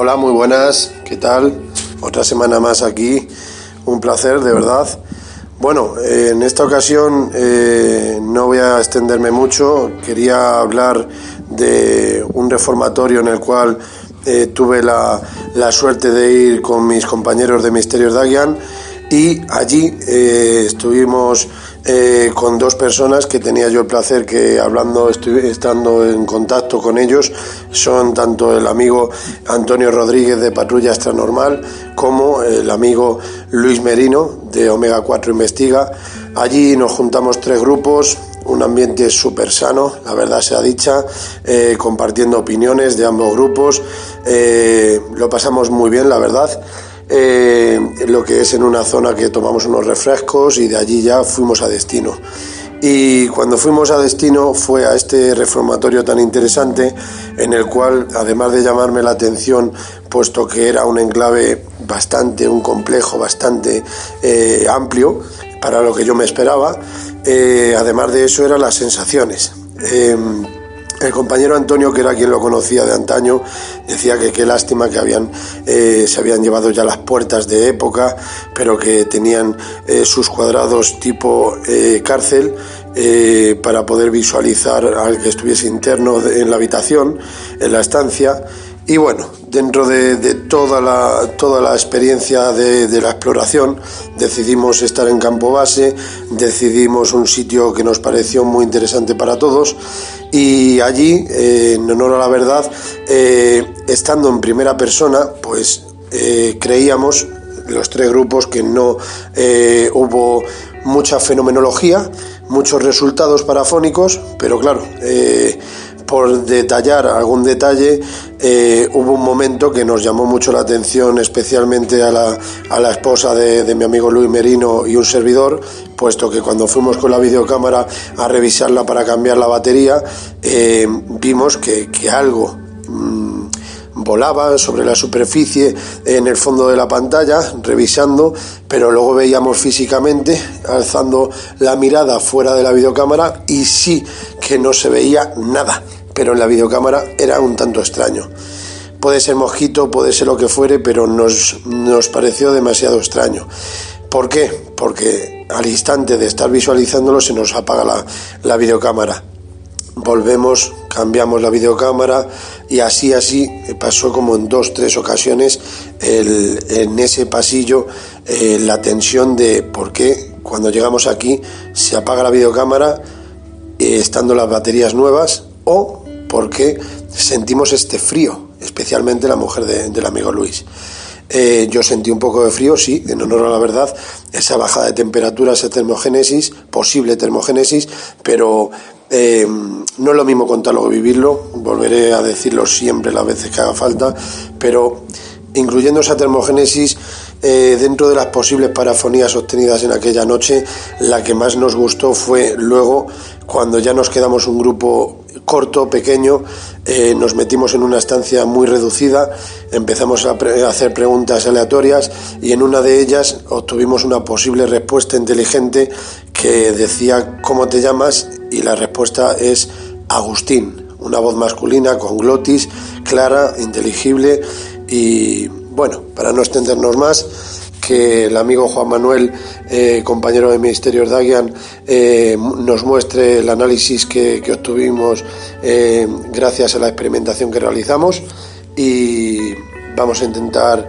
Hola, muy buenas, ¿qué tal? Otra semana más aquí, un placer, de verdad. Bueno, en esta ocasión no voy a extenderme mucho, quería hablar de un reformatorio en el cual tuve la suerte de ir con mis compañeros de Misterios Dagian, y allí estuvimos con dos personas que tenía yo el placer que estando en contacto con ellos, son tanto el amigo Antonio Rodríguez de Patrulla Extranormal como el amigo Luis Merino de Omega 4 Investiga. Allí nos juntamos 3 grupos, un ambiente súper sano, la verdad sea dicha, compartiendo opiniones de ambos grupos, lo pasamos muy bien, la verdad. Lo que es en una zona que tomamos unos refrescos y de allí ya fuimos a destino. Y cuando fuimos a destino fue a este reformatorio tan interesante, en el cual, además de llamarme la atención, puesto que era un enclave un complejo bastante amplio para lo que yo me esperaba, además de eso eran las sensaciones. El compañero Antonio, que era quien lo conocía de antaño, decía que qué lástima que se habían llevado ya las puertas de época, pero que tenían sus cuadrados tipo cárcel, para poder visualizar al que estuviese interno en la habitación, en la estancia. Y bueno, dentro de toda la experiencia de la exploración, decidimos estar en campo base, decidimos un sitio que nos pareció muy interesante para todos, y allí, en honor a la verdad, estando en primera persona, pues creíamos, los 3 grupos, que no hubo mucha fenomenología, muchos resultados parafónicos, pero claro, por detallar algún detalle, hubo un momento que nos llamó mucho la atención, especialmente a la esposa de mi amigo Luis Merino y un servidor, puesto que cuando fuimos con la videocámara a revisarla para cambiar la batería, vimos que algo volaba sobre la superficie en el fondo de la pantalla, revisando, pero luego veíamos físicamente, alzando la mirada fuera de la videocámara, y sí que no se veía nada, pero en la videocámara era un tanto extraño. Puede ser mosquito, puede ser lo que fuere, pero nos pareció demasiado extraño. ¿Por qué? Porque al instante de estar visualizándolo se nos apaga la videocámara. Volvemos, cambiamos la videocámara, y así pasó como en 2-3 ocasiones en ese pasillo, la tensión de por qué cuando llegamos aquí se apaga la videocámara estando las baterías nuevas, o por qué sentimos este frío, especialmente la mujer del amigo Luis. Yo sentí un poco de frío, sí, en honor a la verdad, esa bajada de temperatura, esa termogénesis, posible termogénesis, pero no es lo mismo contarlo que vivirlo. Volveré a decirlo siempre las veces que haga falta, pero incluyendo esa termogénesis, dentro de las posibles parafonías obtenidas en aquella noche, la que más nos gustó fue luego, cuando ya nos quedamos un grupo corto, pequeño, nos metimos en una estancia muy reducida, empezamos a hacer preguntas aleatorias, y en una de ellas obtuvimos una posible respuesta inteligente que decía ¿cómo te llamas? Y la respuesta es Agustín, una voz masculina con glotis, clara, inteligible. Y bueno, para no extendernos más, que el amigo Juan Manuel, compañero de Misterios Dagian, nos muestre el análisis que obtuvimos gracias a la experimentación que realizamos, y vamos a intentar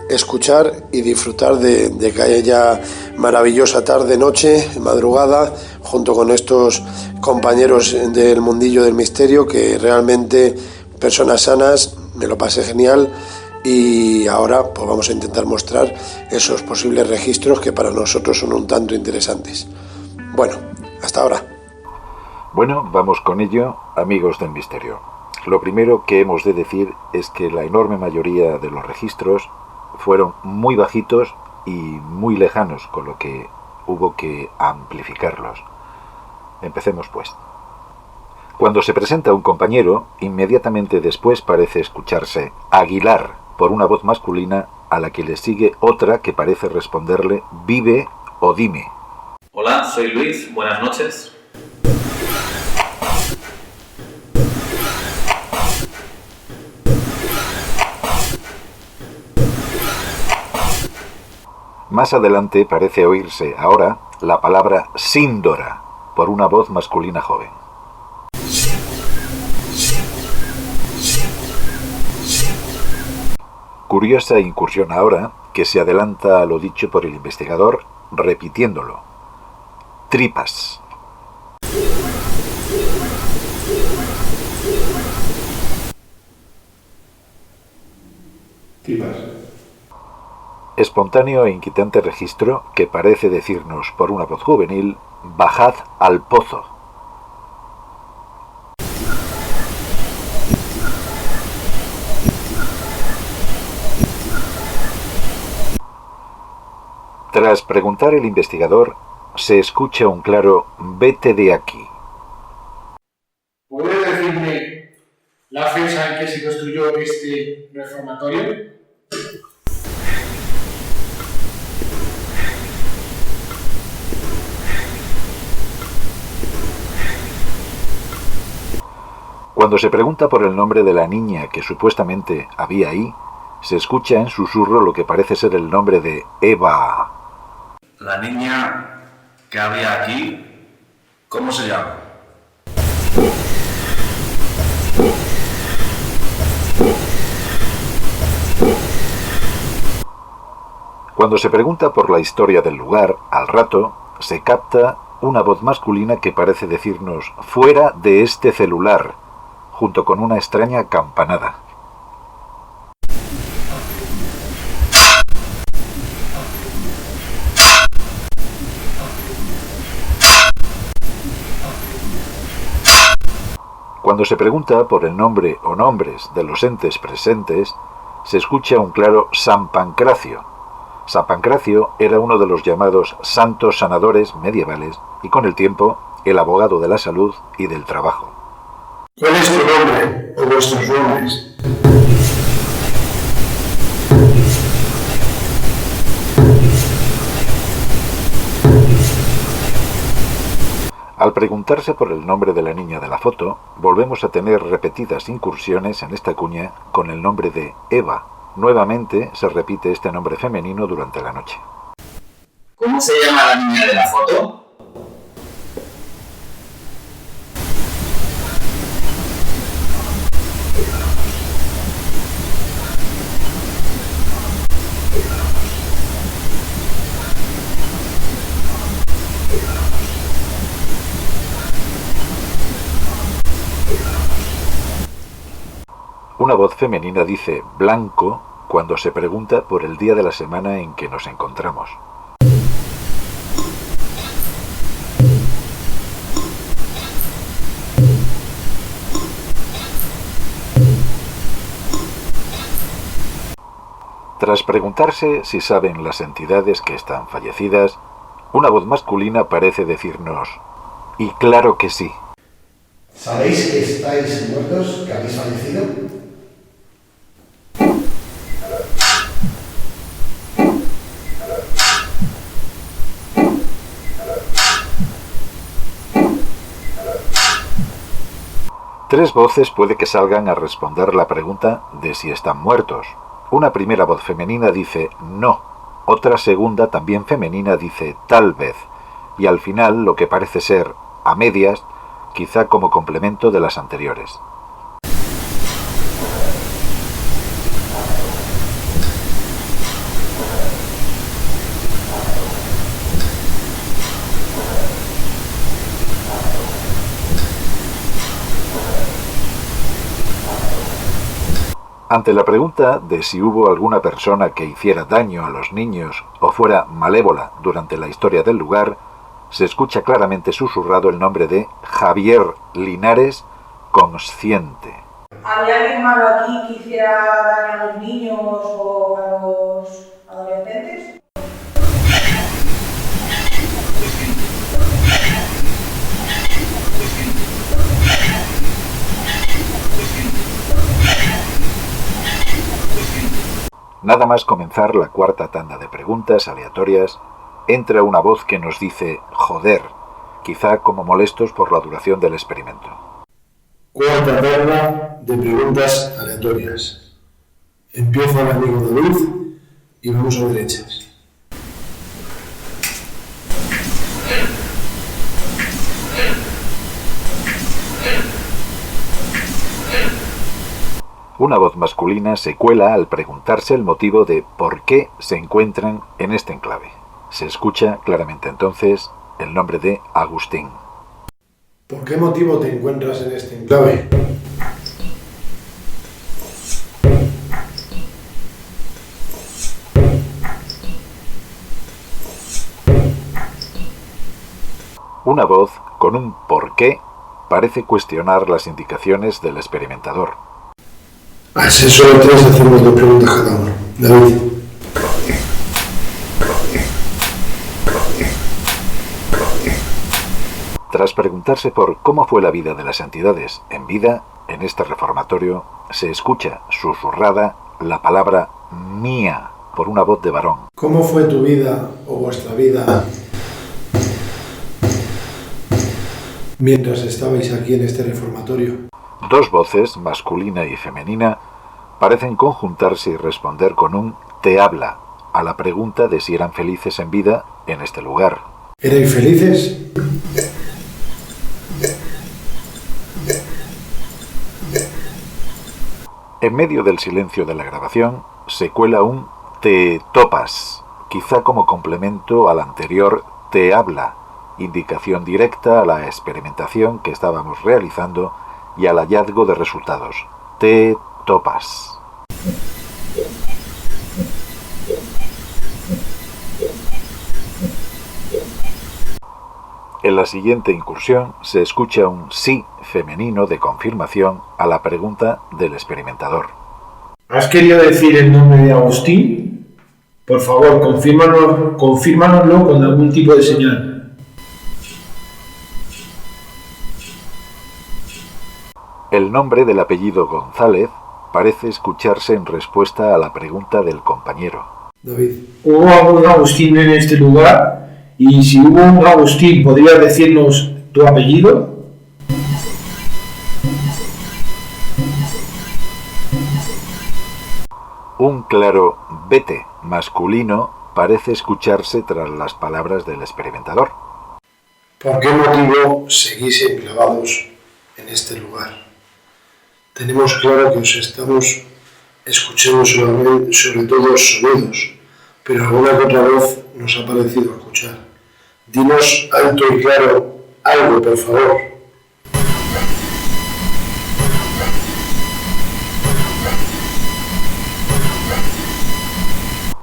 escuchar y disfrutar de que haya maravillosa tarde, noche, madrugada, junto con estos compañeros del mundillo del misterio, que realmente personas sanas. Me lo pasé genial. Y ahora pues vamos a intentar mostrar esos posibles registros que para nosotros son un tanto interesantes. Bueno, hasta ahora. Bueno, vamos con ello, amigos del misterio. Lo primero que hemos de decir es que la enorme mayoría de los registros fueron muy bajitos y muy lejanos, con lo que hubo que amplificarlos. Empecemos pues. Cuando se presenta un compañero, inmediatamente después parece escucharse Aguilar por una voz masculina, a la que le sigue otra que parece responderle vive o dime. Hola, soy Luis, buenas noches. Más adelante parece oírse ahora la palabra Síndora por una voz masculina joven. Curiosa incursión ahora que se adelanta a lo dicho por el investigador repitiéndolo. Tripas. Tripas. Espontáneo e inquietante registro que parece decirnos por una voz juvenil: bajad al pozo. Tras preguntar el investigador, se escucha un claro «vete de aquí». ¿Puedes decirme la fecha en que se construyó este reformatorio? Cuando se pregunta por el nombre de la niña que supuestamente había ahí, se escucha en susurro lo que parece ser el nombre de Eva. La niña que había aquí, ¿cómo se llama? Cuando se pregunta por la historia del lugar, al rato, se capta una voz masculina que parece decirnos «fuera de este celular», junto con una extraña campanada. Cuando se pregunta por el nombre o nombres de los entes presentes, se escucha un claro San Pancracio. San Pancracio era uno de los llamados santos sanadores medievales y con el tiempo el abogado de la salud y del trabajo. ¿Cuál es tu nombre o vuestros nombres? Al preguntarse por el nombre de la niña de la foto, volvemos a tener repetidas incursiones en esta cuña con el nombre de Eva. Nuevamente se repite este nombre femenino durante la noche. ¿Cómo se llama la niña de la foto? Una voz femenina dice blanco cuando se pregunta por el día de la semana en que nos encontramos. Tras preguntarse si saben las entidades que están fallecidas, una voz masculina parece decirnos «y claro que sí». ¿Sabéis que estáis muertos, que habéis fallecido? Tres voces puede que salgan a responder la pregunta de si están muertos. Una primera voz femenina dice no, otra segunda también femenina dice tal vez, y al final lo que parece ser, a medias, quizá como complemento de las anteriores. Ante la pregunta de si hubo alguna persona que hiciera daño a los niños o fuera malévola durante la historia del lugar, se escucha claramente susurrado el nombre de Javier Linares, consciente. ¿Había alguien malo aquí que hiciera daño a los niños o a los adolescentes? Nada más comenzar la cuarta tanda de preguntas aleatorias, entra una voz que nos dice «joder», quizá como molestos por la duración del experimento. Cuarta tanda de preguntas aleatorias. Empieza el amigo de luz y vamos a derechas. Una voz masculina se cuela al preguntarse el motivo de por qué se encuentran en este enclave. Se escucha claramente entonces el nombre de Agustín. ¿Por qué motivo te encuentras en este enclave? Una voz con un por qué parece cuestionar las indicaciones del experimentador. Así solo 3 hacemos 2 preguntas cada uno. David. Tras preguntarse por cómo fue la vida de las entidades en vida, en este reformatorio se escucha susurrada la palabra mía por una voz de varón. ¿Cómo fue tu vida o vuestra vida mientras estabais aquí en este reformatorio? 2 voces, masculina y femenina, parecen conjuntarse y responder con un te habla a la pregunta de si eran felices en vida en este lugar. ¿Erais felices? En medio del silencio de la grabación se cuela un te topas, quizá como complemento al anterior te habla, indicación directa a la experimentación que estábamos realizando y al hallazgo de resultados. Te topas. En la siguiente incursión se escucha un sí femenino de confirmación a la pregunta del experimentador. ¿Has querido decir el nombre de Agustín? Por favor, confírmanoslo con algún tipo de señal. El nombre del apellido González parece escucharse en respuesta a la pregunta del compañero. David. ¿Hubo algún Agustín en este lugar? Y si hubo un Agustín, ¿podrías decirnos tu apellido? Un claro vete masculino parece escucharse tras las palabras del experimentador. ¿Por qué motivo seguís enclavados en este lugar? Tenemos claro que os estamos escuchando sobre todo sonidos, pero alguna que otra voz nos ha parecido escuchar. Dinos alto y claro algo, por favor.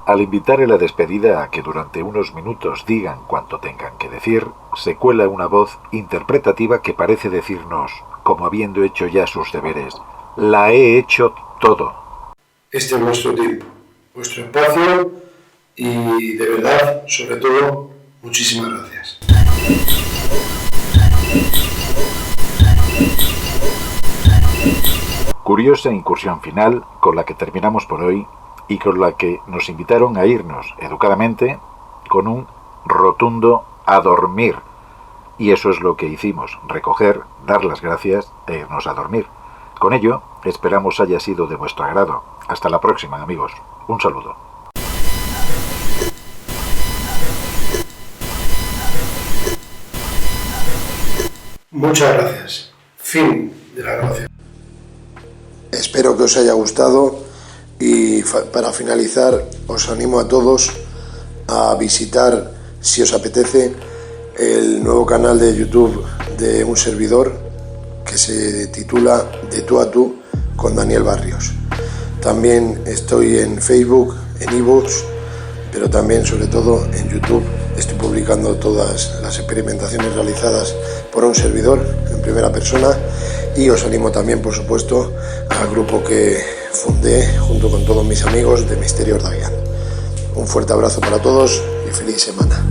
Al invitar en la despedida a que durante unos minutos digan cuanto tengan que decir, se cuela una voz interpretativa que parece decirnos, como habiendo hecho ya sus deberes, la he hecho todo. Este es nuestro tiempo, vuestro espacio y de verdad, sobre todo, muchísimas gracias. Curiosa incursión final con la que terminamos por hoy y con la que nos invitaron a irnos educadamente con un rotundo a dormir. Y eso es lo que hicimos, recoger, dar las gracias e irnos a dormir. Con ello, esperamos haya sido de vuestro agrado. Hasta la próxima, amigos. Un saludo. Muchas gracias. Fin de la grabación. Espero que os haya gustado y para finalizar os animo a todos a visitar, si os apetece, el nuevo canal de YouTube de un servidor que se titula De tú a tú con Daniel Barrios. También estoy en Facebook, en iVoox, pero también sobre todo en YouTube estoy publicando todas las experimentaciones realizadas por un servidor en primera persona y os animo también, por supuesto, al grupo que fundé junto con todos mis amigos de Misterios Davián. Un fuerte abrazo para todos y feliz semana.